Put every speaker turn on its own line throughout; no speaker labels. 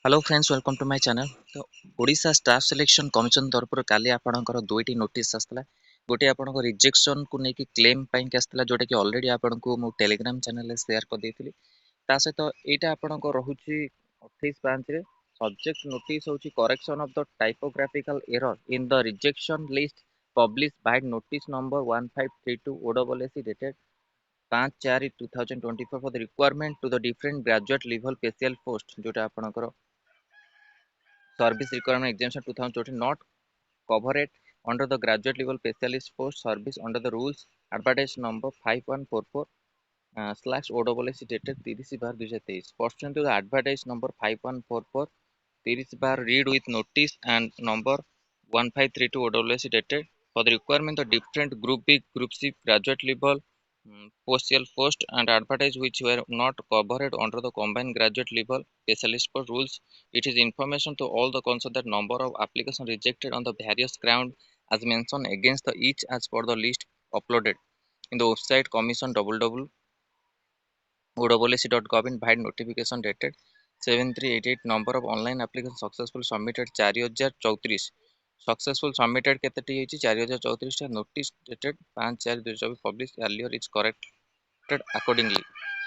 Hello friends welcome to my channel. तो Odisha staff selection commission तरफ काली आपणकर दुईटी नोटिस आसला। गोटे आपणको रिजेक्शन को लेकिन क्लेम पाई आसला जोटा कि ऑलरेडी आपको मु टेलीग्राम चैनल रे शेयर कर देइथिली। ता सहित एटा आपणको रहुची 28/5 रे सब्जेक्ट नोटिस होची correction of the typographical error in the rejection list publish by notice number 1532 OWAC dated 5/4/2024 for the requirement to the different graduate level special post जोटा आपणकर service requirement exemption 2020 not covered under the graduate level specialist post service under the rules advertise number 5144 slash OWC dated 30/2023 pursuant to the advertise number 5144 30 read with notice and number 1532 OWC dated for the requirement of different group B group C graduate level post and advertise which were not covered under the combined graduate level specialist post rules. It is information to all the concerned that number of applications rejected on the various ground as mentioned against the each as per the list uploaded in the website commission www.owac.gov invite notification dated 7388 number of online applications successful submitted 4034 successful submitted केतेटी होची 4034 टा notice dated 5/4/2024 published earlier is corrected accordingly.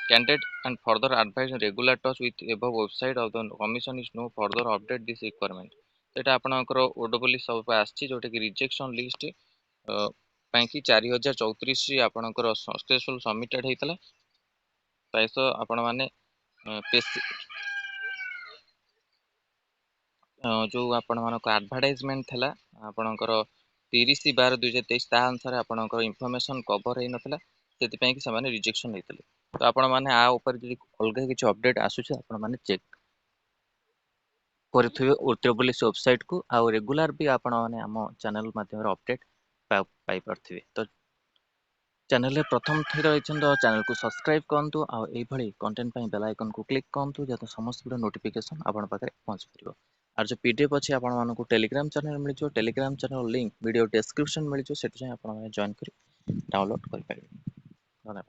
Candidate and further advice and regular touch with above website of the commission is no further update this requirement. सेटा आपनकर O W सब आछि जोटा कि rejection list Panki 4034 आपनकर successful submitted हेतला प्रायस आपण माने जो आपण मानको एडवर्टाइजमेंट थला आपनकर 30/12/2023 ता अनुसार आपनकर इन्फॉर्मेशन कवर हे नथला सेति पई कि समान रिजेक्शन हेतले। तो आपण माने आ ऊपर जदि अलगा किछ अपडेट आसुछ आपण माने चेक करथुवे ओडब्ल्यूएस वेबसाइट को आ रेगुलर भी आपण माने हम चैनल माध्यम रे अपडेट पाई परथिवे। तो चैनल रे प्रथम थर रहिछन तो चैनल को सब्सक्राइब करंतु आ एई भली कंटेंट पई बेल आइकन को क्लिक करंतु जत समस्त वीडियो नोटिफिकेशन आपण पाखरे पहुंच परिबो। और जो पीडीएफ अछि आपण मानको टेलीग्राम चैनल मिल जो Telegram channel link video description मिल जो सेठ आपण माने जॉइन करी डाउनलोड करि परिबे। धन्यवाद।